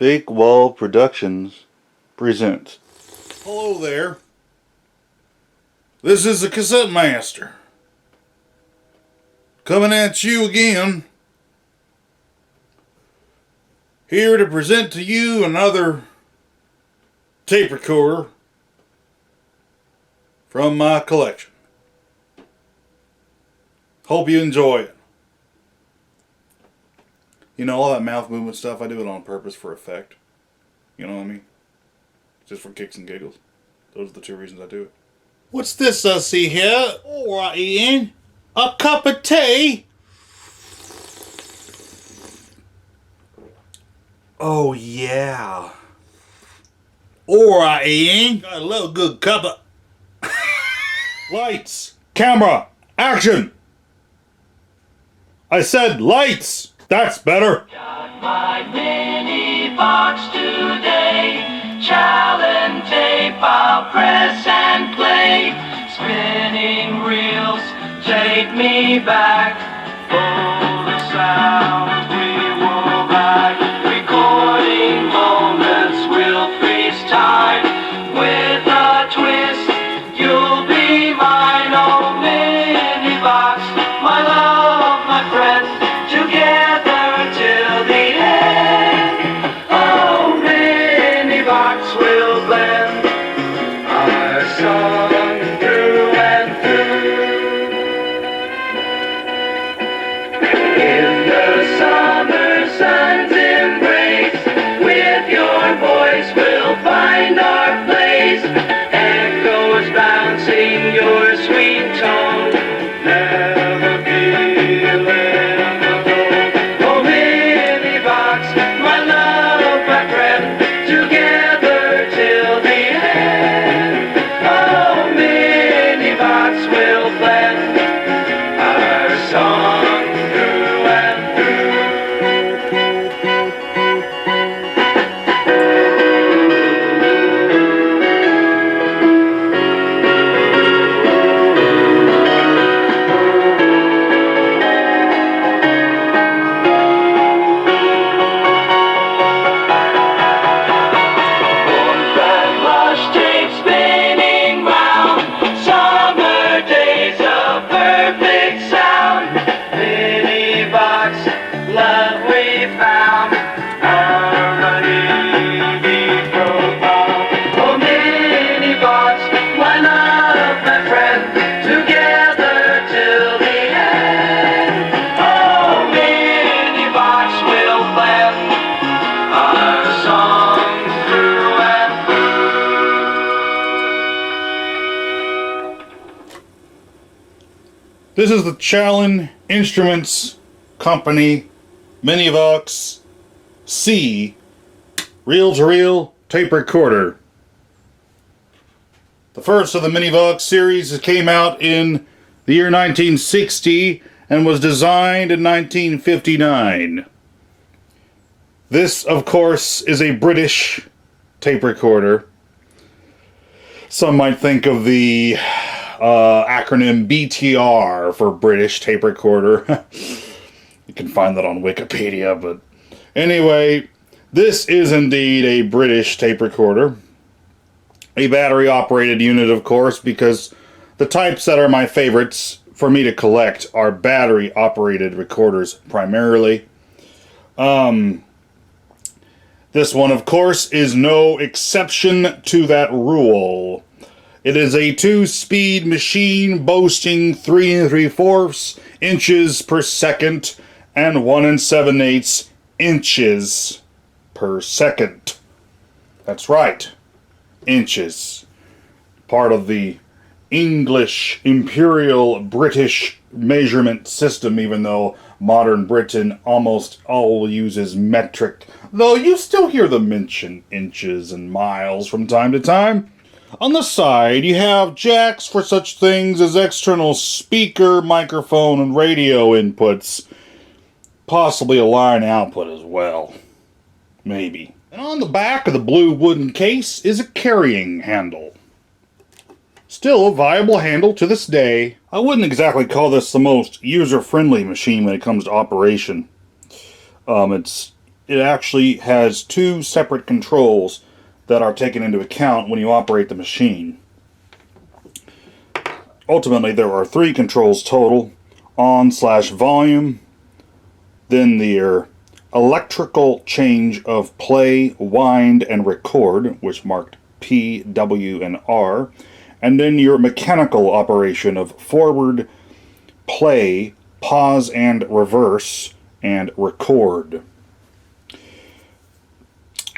Big Wall Productions presents. Hello there. This is the Cassette Master. Coming at you again. Here to present to you another tape recorder from my collection. Hope you enjoy it. You know, all that mouth movement stuff, I do it on purpose for effect. You know what I mean? Just for kicks and giggles. Those are the two reasons I do it. What's this I see here? Alright, Ian. A cup of tea? Oh, yeah. Alright, Ian. Got a little good cup of... Lights. Camera. Action. I said lights. That's better. Got my Minivox today. Challen tape, I'll press and play. Spinning reels, take me back. Full of sound, we will back. Recording moments, we'll freeze time. With a twist, you'll be mine. Oh, Minivox, my love, my friend. Together till the end. Oh, Minivox will blend our song through and through. In the summer sun's embrace, with your voice we'll find our place. Echoes bouncing your sweet tone, never be late. This is the Challen Instruments Company Minivox C reel-to-reel tape recorder. The first of the Minivox series came out in the year 1960 and was designed in 1959. This, of course, is a British tape recorder. Some might think of the acronym BTR for British tape recorder. You can find that on Wikipedia, but anyway, this is indeed a British tape recorder. A battery operated unit, of course, because the types that are my favorites for me to collect are battery operated recorders primarily. This one, of course, is no exception to that rule. It is a 2-speed machine boasting 3 3/4 inches per second and 1 7/8 inches per second. That's right, inches. Part of the English Imperial British measurement system, even though modern Britain almost all uses metric, though you still hear them mention inches and miles from time to time. On the side, you have jacks for such things as external speaker, microphone, and radio inputs. Possibly a line output as well. Maybe. And on the back of the blue wooden case is a carrying handle. Still a viable handle to this day. I wouldn't exactly call this the most user-friendly machine when it comes to operation. It's it actually has two separate controls that are taken into account when you operate the machine. Ultimately, there are three controls total: on/volume, then the electrical change of play, wind, and record, which marked P, W, and R, and then your mechanical operation of forward, play, pause and reverse, and record.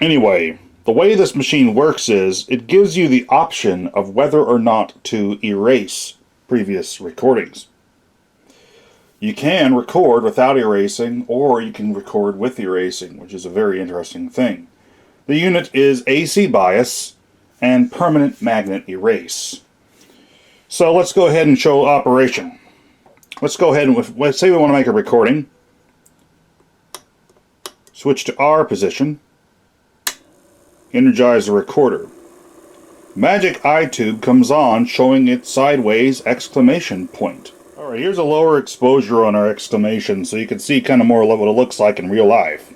Anyway, the way this machine works is it gives you the option of whether or not to erase previous recordings. You can record without erasing, or you can record with erasing, which is a very interesting thing. The unit is AC bias and permanent magnet erase. So let's go ahead and show operation. Let's go ahead and, let's say we want to make a recording. Switch to R position. Energize the recorder. Magic eye tube comes on, showing its sideways exclamation point. Alright, here's a lower exposure on our exclamation so you can see kind of more what it looks like in real life.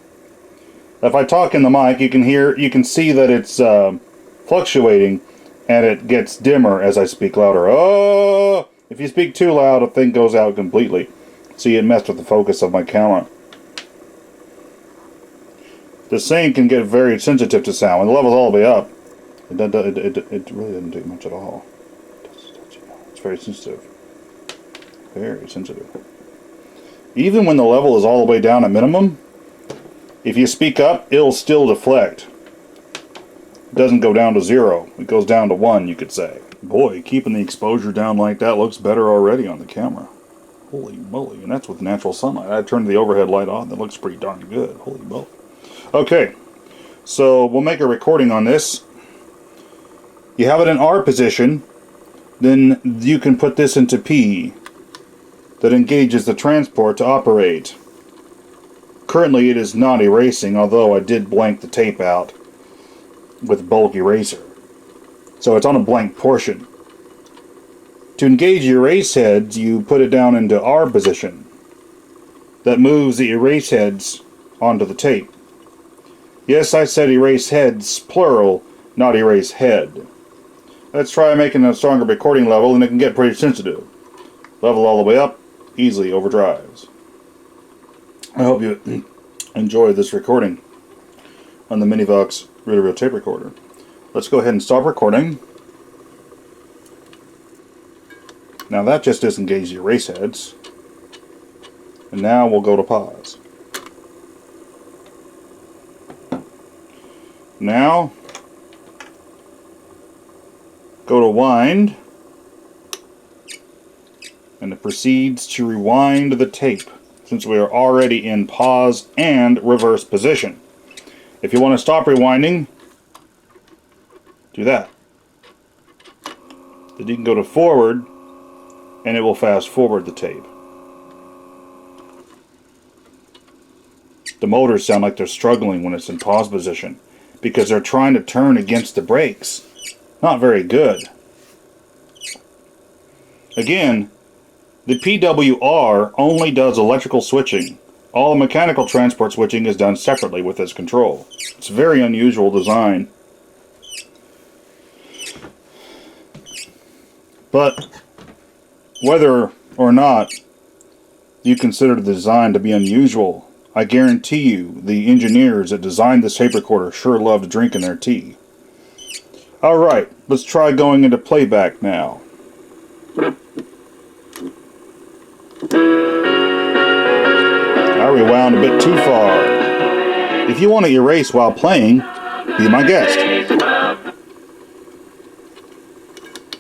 If I talk in the mic, you can see that it's fluctuating and it gets dimmer as I speak louder. Oh! If you speak too loud, the thing goes out completely. See, it messed with the focus of my camera. The same can get very sensitive to sound. When the level's all the way up, it really doesn't take much at all. It's very sensitive. Very sensitive. Even when the level is all the way down at minimum, if you speak up, it'll still deflect. It doesn't go down to 0. It goes down to 1, you could say. Boy, keeping the exposure down like that looks better already on the camera. Holy moly, and that's with natural sunlight. I turned the overhead light on. That looks pretty darn good. Holy moly. Okay, so we'll make a recording on this. You have it in R position, then you can put this into P. That engages the transport to operate. Currently it is not erasing, although I did blank the tape out with bulk eraser. So it's on a blank portion. To engage erase heads, you put it down into R position. That moves the erase heads onto the tape. Yes, I said erase heads, plural, not erase head. Let's try making a stronger recording level, and it can get pretty sensitive. Level all the way up, easily overdrives. I hope you enjoy this recording on the Minivox reel-to-reel tape recorder. Let's go ahead and stop recording. Now that just disengaged the erase heads. And now we'll go to pause. Now, go to wind, and it proceeds to rewind the tape, since we are already in pause and reverse position. If you want to stop rewinding, do that. Then you can go to forward, and it will fast forward the tape. The motors sound like they're struggling when it's in pause position, because they're trying to turn against the brakes. Not very good. Again, the PWR only does electrical switching. All mechanical transport switching is done separately with this control. It's a very unusual design. But whether or not you consider the design to be unusual, I guarantee you the engineers that designed this tape recorder sure loved drinking their tea. Alright, let's try going into playback now. I rewound a bit too far. If you want to erase while playing, be my guest.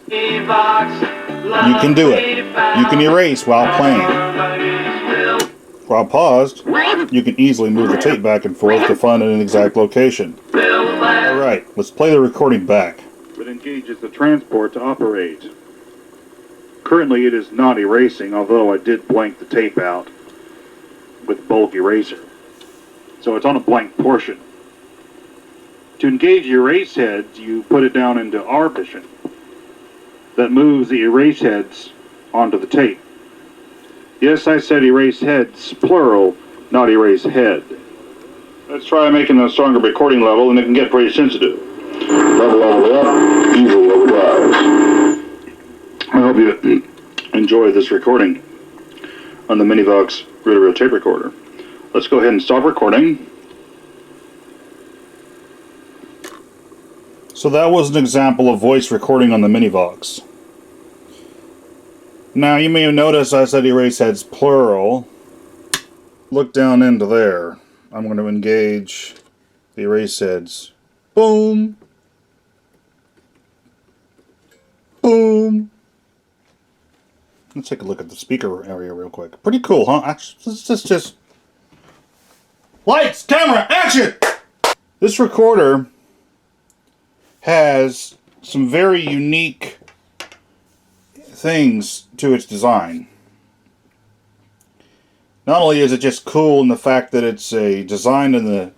You can do it. You can erase while playing. While paused, you can easily move the tape back and forth to find an exact location. Alright, let's play the recording back. It engages the transport to operate. Currently it is not erasing, although I did blank the tape out with bulk eraser. So it's on a blank portion. To engage erase heads, you put it down into R position. That moves the erase heads onto the tape. Yes, I said erase heads, plural, not erase head. Let's try making a stronger recording level, and it can get pretty sensitive. Level up, easy overdrive. I hope you enjoy this recording on the Minivox reel-to-reel tape recorder. Let's go ahead and stop recording. So that was an example of voice recording on the Minivox. Now you may have noticed I said erase heads plural. Look down into there. I'm going to engage the erase heads. Boom. Boom. Let's take a look at the speaker area real quick. Pretty cool, huh? Actually, this is just... Lights, camera, action! This recorder has some very unique things to its design. Not only is it just cool in the fact that it's designed in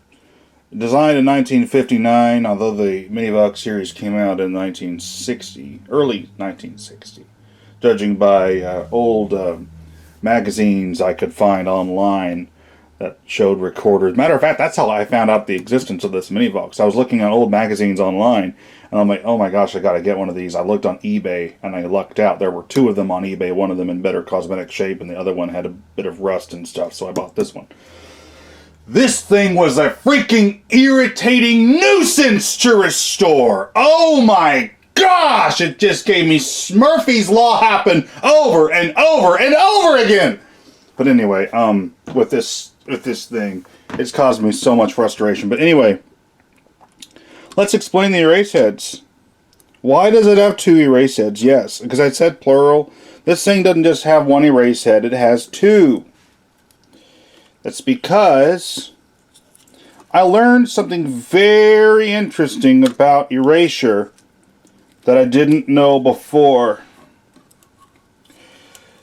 1959, although the Minivox series came out in 1960, early 1960, judging by old magazines I could find online that showed recorders. Matter of fact, that's how I found out the existence of this Minivox. I was looking at old magazines online, and I'm like, oh my gosh, I gotta get one of these. I looked on eBay, and I lucked out. There were two of them on eBay, one of them in better cosmetic shape, and the other one had a bit of rust and stuff, so I bought this one. This thing was a freaking irritating nuisance to restore. Oh my gosh, it just gave me Murphy's Law happen over and over and over again. But anyway, with this thing, it's caused me so much frustration. But anyway, let's explain the erase heads. Why does it have two erase heads? Yes, because I said plural. This thing doesn't just have one erase head, it has two. That's because I learned something very interesting about erasure that I didn't know before.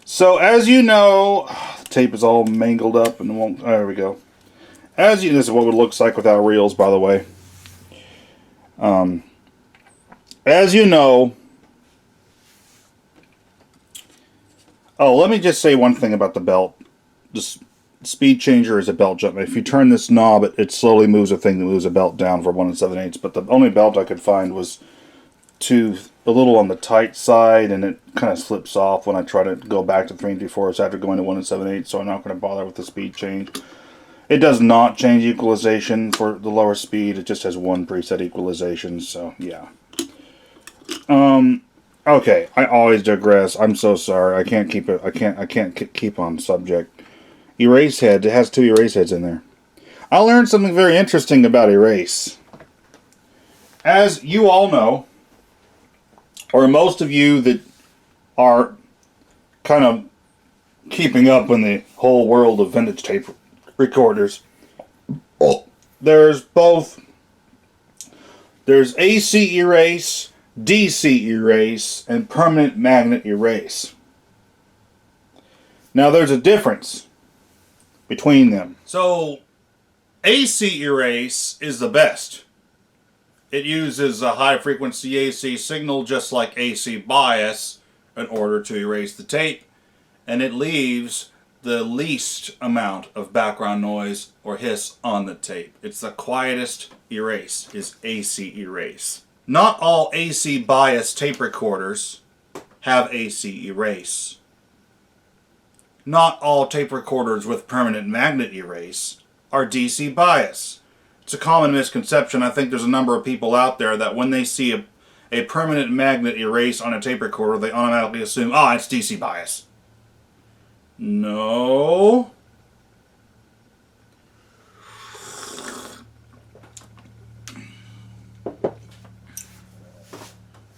So as you know, the tape is all mangled up and won't, there we go. This is what it looks like without reels, by the way. As you know, let me just say one thing about the belt. This speed changer is a belt jump. If you turn this knob, it slowly moves a thing that moves a belt down for 1 7/8. But the only belt I could find was a little on the tight side, and it kind of slips off when I try to go back to 3 3/4 after going to 1 7/8. So I'm not going to bother with the speed change. It does not change equalization for the lower speed. It just has one preset equalization. So yeah. Okay. I always digress. I'm so sorry. I can't keep it. I can't keep on subject. Erase head. It has two erase heads in there. I learned something very interesting about erase. As you all know, or most of you that are kind of keeping up in the whole world of vintage tape recorders, there's AC erase, DC erase, and permanent magnet erase. Now there's a difference between them. So AC erase is the best. It uses a high frequency AC signal just like AC bias in order to erase the tape, and it leaves the least amount of background noise or hiss on the tape. It's the quietest erase, is AC erase. Not all AC bias tape recorders have AC erase. Not all tape recorders with permanent magnet erase are DC bias. It's a common misconception. I think there's a number of people out there that when they see a permanent magnet erase on a tape recorder, they automatically assume, it's DC bias. No.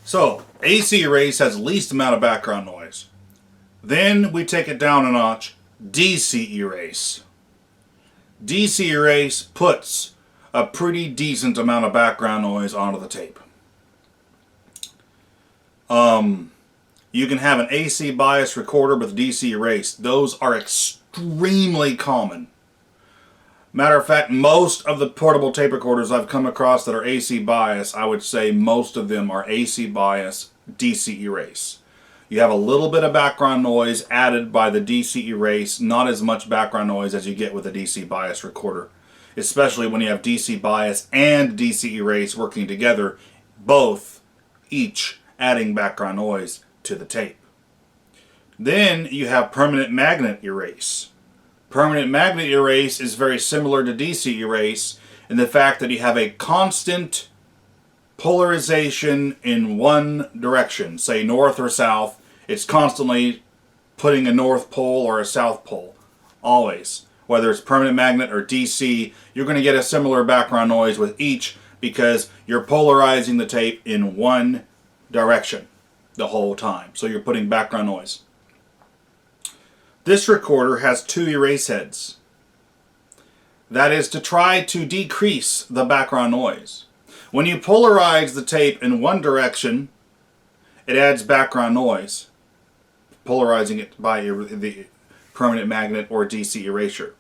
So, AC erase has the least amount of background noise. Then we take it down a notch, DC erase. DC erase puts a pretty decent amount of background noise onto the tape. You can have an AC bias recorder with DC erase. Those are extremely common. Matter of fact, most of the portable tape recorders I've come across that are AC bias, I would say most of them are AC bias, DC erase. You have a little bit of background noise added by the DC erase, not as much background noise as you get with a DC bias recorder. especially when you have DC bias and DC erase working together, both each adding background noise to the tape. Then you have permanent magnet erase. Permanent magnet erase is very similar to DC erase in the fact that you have a constant polarization in one direction, say north or south. It's constantly putting a north pole or a south pole, always. Whether it's permanent magnet or DC, you're going to get a similar background noise with each because you're polarizing the tape in one direction the whole time. So you're putting background noise. This recorder has 2 erase heads. That is to try to decrease the background noise. When you polarize the tape in one direction, it adds background noise, polarizing it by the permanent magnet or DC erasure.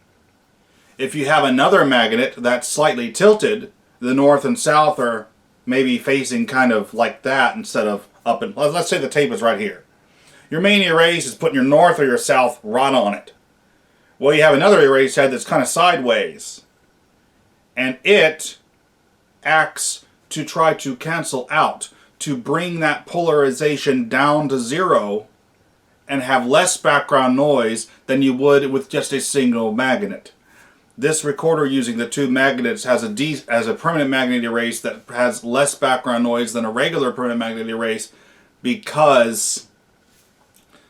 If you have another magnet that's slightly tilted, the north and south are maybe facing kind of like that instead of up and... Let's say the tape is right here. Your main erase is putting your north or your south right on it. Well, you have another erase head that's kind of sideways. And it acts to try to cancel out, to bring that polarization down to 0 and have less background noise than you would with just a single magnet. This recorder using the 2 magnets has a permanent magnet erase that has less background noise than a regular permanent magnet erase because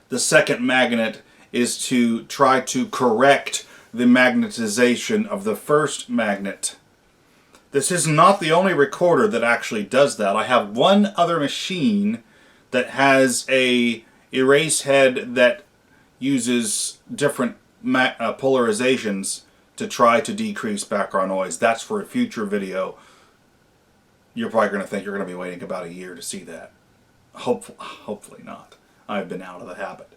the second magnet is to try to correct the magnetization of the first magnet. This is not the only recorder that actually does that. I have one other machine that has a erase head that uses different polarizations to try to decrease background noise. That's for a future video. You're probably going to think you're going to be waiting about a year to see that. Hopefully not. I've been out of the habit.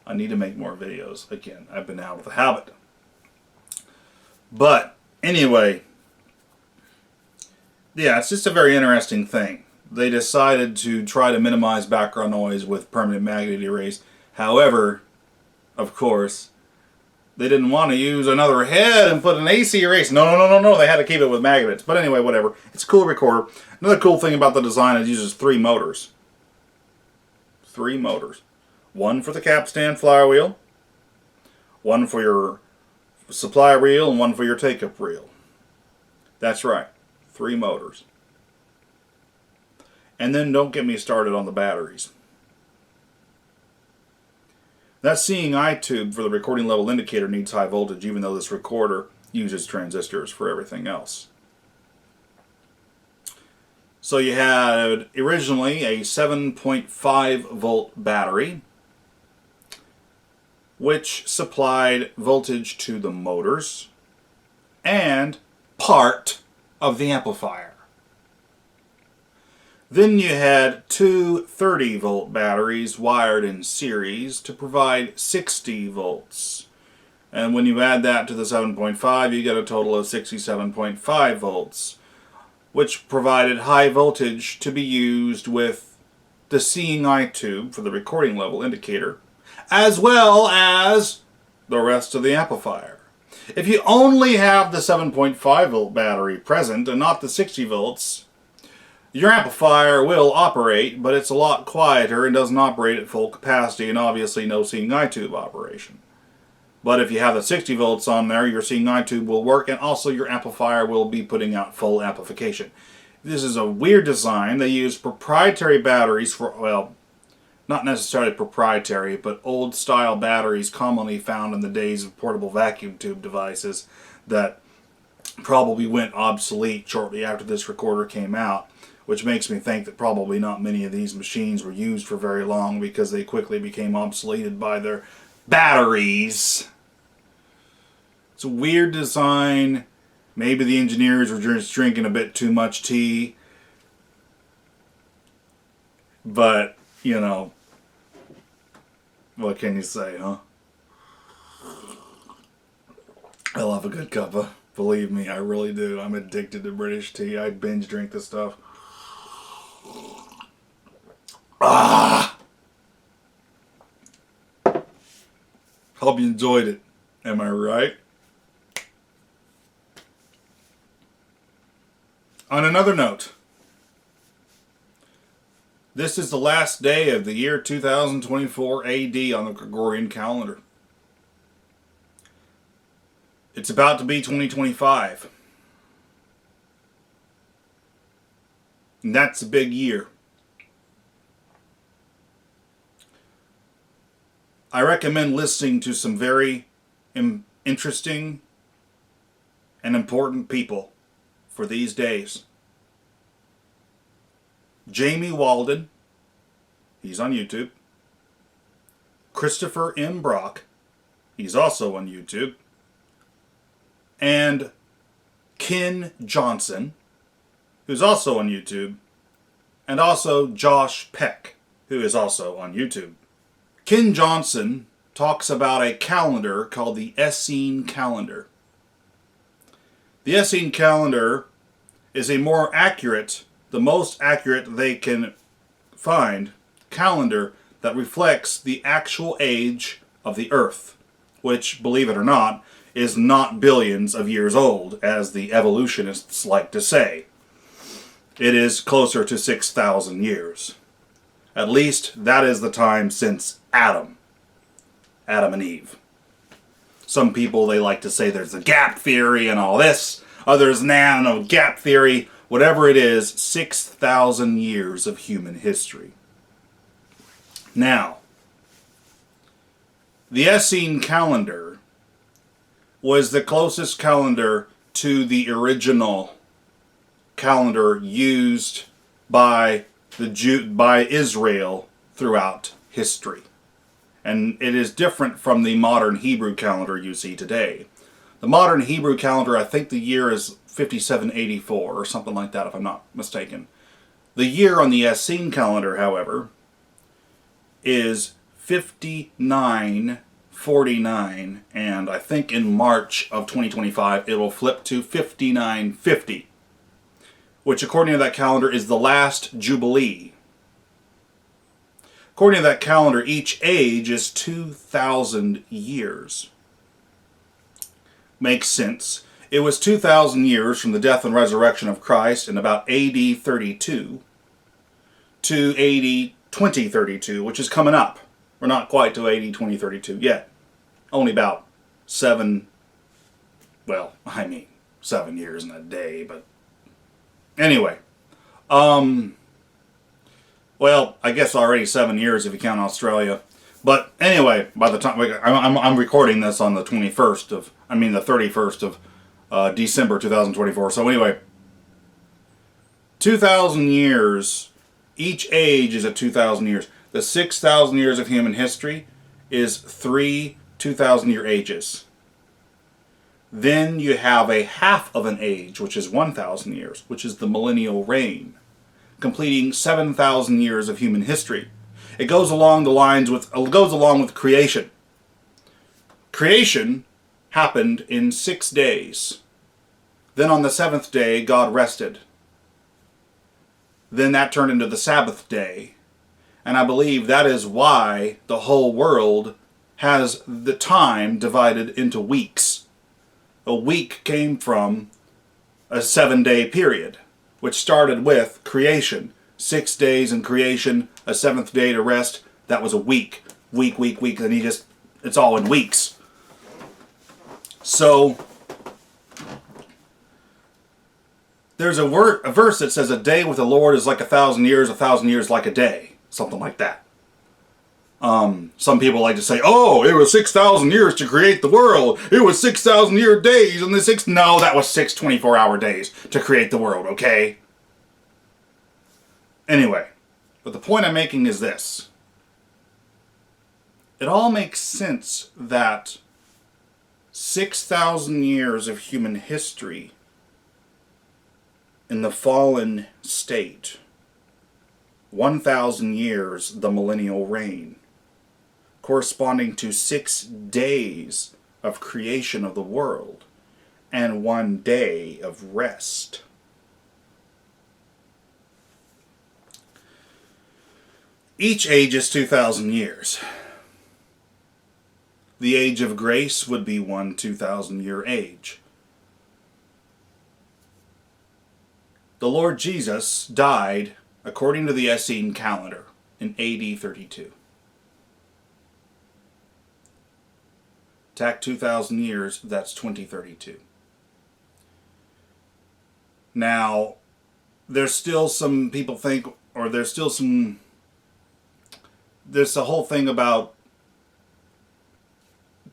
I need to make more videos. Again, I've been out of the habit. But anyway, yeah, it's just a very interesting thing. They decided to try to minimize background noise with permanent magnet erase. However, of course, they didn't want to use another head and put an AC erase. No. They had to keep it with magnets. But anyway, whatever. It's a cool recorder. Another cool thing about the design is it uses 3 motors. 3 motors. One for the capstan flywheel, one for your supply reel, and one for your take-up reel. That's right. 3 motors. And then don't get me started on the batteries. That seeing eye tube for the recording level indicator needs high voltage, even though this recorder uses transistors for everything else. So you had originally a 7.5 volt battery, which supplied voltage to the motors and part of the amplifier. Then you had 2 30-volt batteries wired in series to provide 60 volts. And when you add that to the 7.5, you get a total of 67.5 volts, which provided high voltage to be used with the seeing eye tube for the recording level indicator, as well as the rest of the amplifier. If you only have the 7.5 volt battery present and not the 60 volts, your amplifier will operate, but it's a lot quieter and doesn't operate at full capacity, and obviously no seeing eye tube operation. But if you have the 60 volts on there, your seeing eye tube will work, and also your amplifier will be putting out full amplification. This is a weird design. They use proprietary batteries for, well, not necessarily proprietary, but old style batteries commonly found in the days of portable vacuum tube devices that probably went obsolete shortly after this recorder came out, which makes me think that probably not many of these machines were used for very long because they quickly became obsoleted by their batteries. It's a weird design. Maybe the engineers were just drinking a bit too much tea. But, you know, what can you say, huh? I love a good cuppa. Believe me, I really do. I'm addicted to British tea. I binge drink this stuff. Ah! Hope you enjoyed it. Am I right? On another note, this is the last day of the year 2024 AD on the Gregorian calendar. It's about to be 2025. And that's a big year. I recommend listening to some very interesting and important people for these days. Jamie Walden, he's on YouTube. Christopher M. Brock, he's also on YouTube. And Ken Johnson, who's also on YouTube. And also Josh Peck, who is also on YouTube. Ken Johnson talks about a calendar called the Essene Calendar. The Essene Calendar is a more accurate, the most accurate they can find, calendar that reflects the actual age of the Earth, which, believe it or not, is not billions of years old, as the evolutionists like to say. It is closer to 6,000 years. At least that is the time since Adam and Eve. Some people, they like to say there's a gap theory and all this. Others, nah, no gap theory. Whatever it is, 6,000 years of human history. Now, the Essene Calendar was the closest calendar to the original calendar used by Israel throughout history. And it is different from the modern Hebrew calendar you see today. The modern Hebrew calendar, I think the year is 5784 or something like that, if I'm not mistaken. The year on the Essene calendar, however, is 5949, and I think in March of 2025 it will flip to 5950, which according to that calendar is the last Jubilee. According to that calendar, each age is 2,000 years. Makes sense. It was 2,000 years from the death and resurrection of Christ in about AD 32 to AD 2032, which is coming up. We're not quite to AD 2032 yet. Only about 7 years and a day, but anyway. Well, I guess already 7 years if you count Australia. But anyway, by the time I'm recording this on the 31st of December 2024. So anyway, 2,000 years, each age is at 2,000 years. The 6,000 years of human history is 3 2,000-year ages. Then you have a half of an age, which is 1,000 years, which is the millennial reign, completing 7,000 years of human history. It goes along with creation. Creation happened in 6 days. Then on the 7th day, God rested. Then that turned into the Sabbath day. And I believe that is why the whole world has the time divided into weeks. A week came from a 7-day period, which started with creation. 6 days in creation, a 7th day to rest. That was a week. Week. And it's all in weeks. So, there's a verse that says, a day with the Lord is like 1,000 years like a day. Something like that. Some people like to say, oh, it was 6,000 years to create the world. It was 6,000 year days and no, that was 6 24-hour days to create the world, okay? Anyway, but the point I'm making is this. It all makes sense that 6,000 years of human history in the fallen state, 1,000 years the millennial reign, corresponding to 6 days of creation of the world and 1 day of rest. Each age is 2,000 years. The age of grace would be 1 2,000-year age. The Lord Jesus died according to the Essene Calendar in AD 32. Tack 2,000 years, that's 2032. Now, there's still some people think, or there's a whole thing about,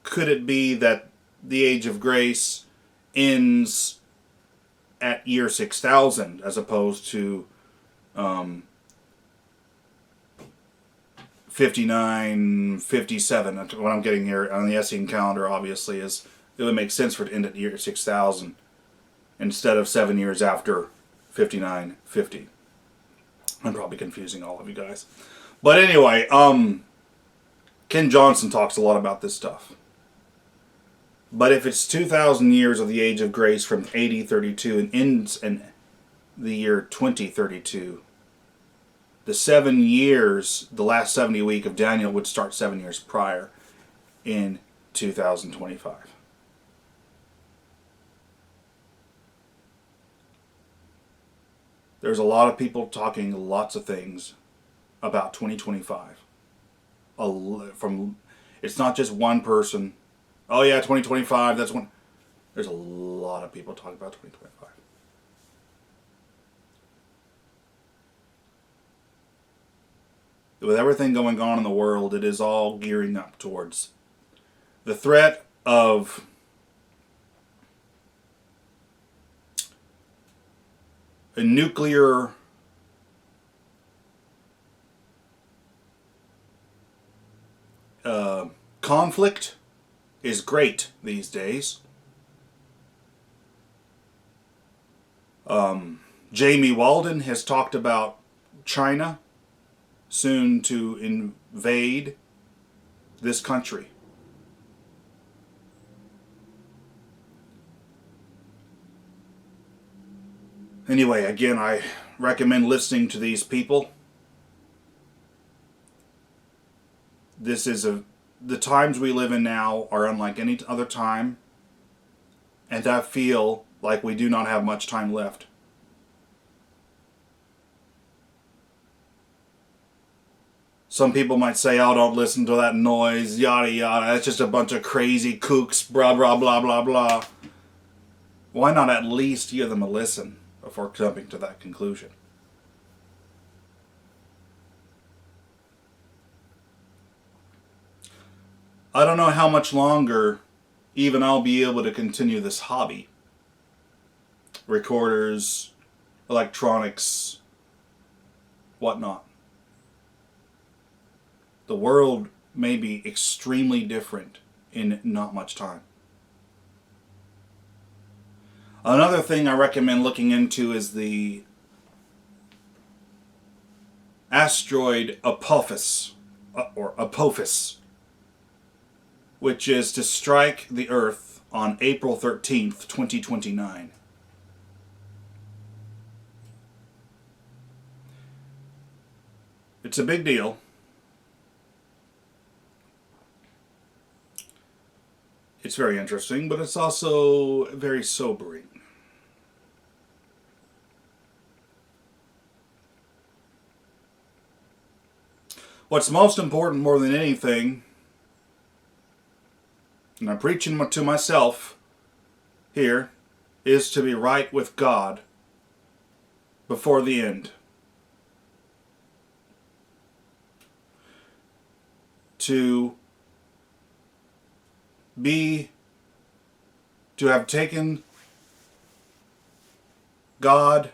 could it be that the age of grace ends at year 6,000 as opposed to 59, 57? What I'm getting here on the Essene calendar, obviously, is it would make sense for it to end at year 6,000 instead of 7 years after 59, 50. I'm probably confusing all of you guys. But anyway, Ken Johnson talks a lot about this stuff. But if it's 2,000 years of the age of grace from AD 32 and ends in the year 2032, the 7 years, the last 70 week of Daniel would start 7 years prior in 2025. There's a lot of people talking lots of things about 2025. It's not just one person. Oh yeah, 2025, that's when. There's a lot of people talking about 2025. With everything going on in the world, it is all gearing up towards the threat of a nuclear conflict is great these days. Jamie Walden has talked about China soon to invade this country. Anyway, again, I recommend listening to these people. The times we live in now are unlike any other time, and I feel like we do not have much time left. Some people might say, oh, don't listen to that noise, yada yada, that's just a bunch of crazy kooks, blah blah blah blah blah. Why not at least give them a listen before coming to that conclusion? I don't know how much longer even I'll be able to continue this hobby. Recorders, electronics, whatnot. The world may be extremely different in not much time. Another thing I recommend looking into is the asteroid Apophis, which is to strike the Earth on April 13th, 2029. It's a big deal. It's very interesting, but it's also very sobering. What's most important more than anything, and I'm preaching to myself here, is to be right with God before the end. To have taken God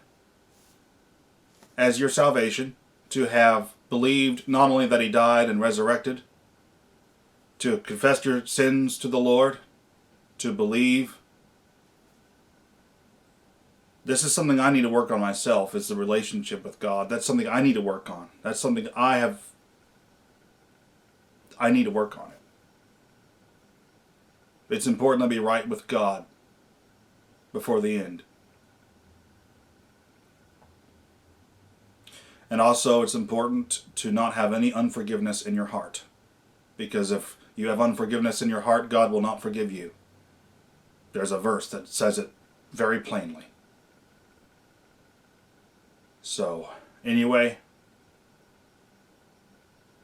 as your salvation, to have believed not only that He died and resurrected, to confess your sins to the Lord, to believe. This is something I need to work on myself, is the relationship with God. That's something I need to work on. That's something I need to work on it. It's important to be right with God before the end. And also, it's important to not have any unforgiveness in your heart. Because if you have unforgiveness in your heart, God will not forgive you. There's a verse that says it very plainly. So, anyway,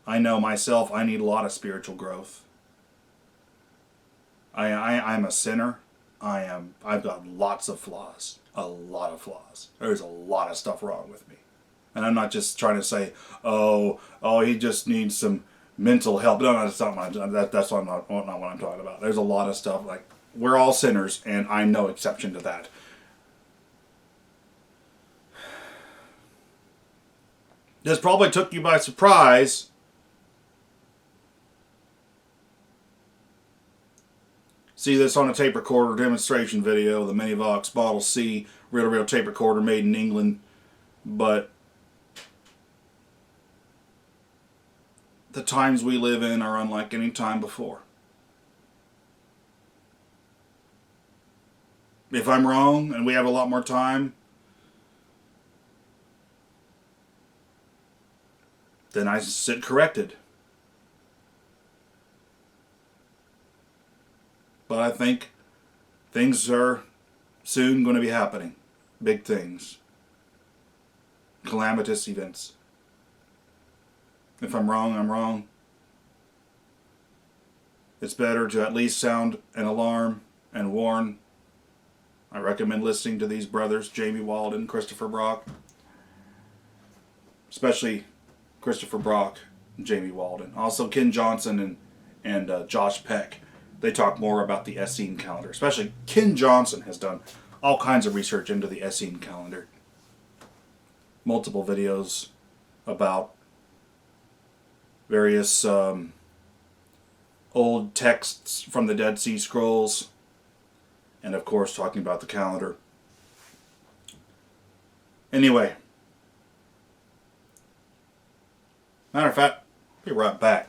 I know myself, I need a lot of spiritual growth. I'm a sinner. I've got lots of flaws. A lot of flaws. There's a lot of stuff wrong with me. And I'm not just trying to say, oh, he just needs some mental help. No, that's not what I'm talking about. There's a lot of stuff, like, we're all sinners, and I'm no exception to that. This probably took you by surprise. See this on a tape recorder demonstration video, the Minivox Model C, reel-to-reel tape recorder made in England. But the times we live in are unlike any time before. If I'm wrong and we have a lot more time, then I sit corrected. But I think things are soon going to be happening. Big things. Calamitous events. If I'm wrong, I'm wrong. It's better to at least sound an alarm and warn. I recommend listening to these brothers, Jamie Walden, Christopher Brock. Especially Christopher Brock and Jamie Walden. Also Ken Johnson and Josh Peck. They talk more about the Essene Calendar. Especially Ken Johnson has done all kinds of research into the Essene Calendar. Multiple videos about various old texts from the Dead Sea Scrolls. And of course talking about the calendar. Anyway. Matter of fact, I'll be right back.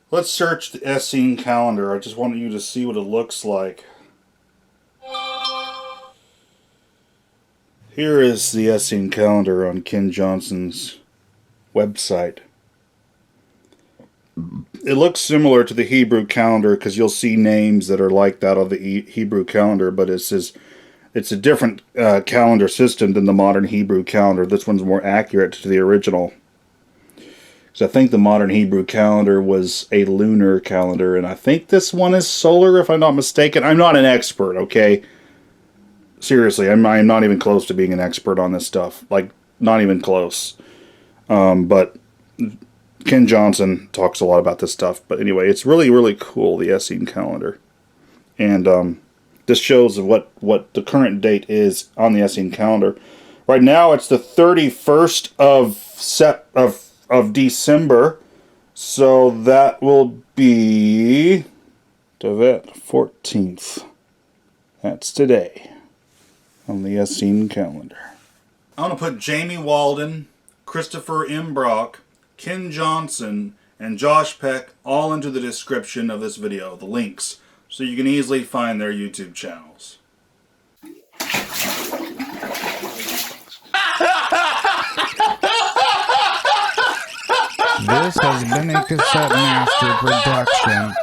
Let's search the Essene Calendar. I just wanted you to see what it looks like. Here is the Essene Calendar on Ken Johnson's website. It looks similar to the Hebrew calendar because you'll see names that are like that of the Hebrew calendar, but it's a different calendar system than the modern Hebrew calendar. This one's more accurate to the original. So I think the modern Hebrew calendar was a lunar calendar, and I think this one is solar, if I'm not mistaken. I'm not an expert, okay? Seriously, I'm not even close to being an expert on this stuff. Like, not even close. But Ken Johnson talks a lot about this stuff. But anyway, it's really, really cool, the Essene Calendar. And this shows what the current date is on the Essene Calendar. Right now, it's the 31st of December, so that will be the 14th. That's today on the Essene Calendar. I'm going to put Jamie Walden, Christopher M. Brock, Ken Johnson, and Josh Peck all into the description of this video, the links, so you can easily find their YouTube channels. This has been a Cassette Master production.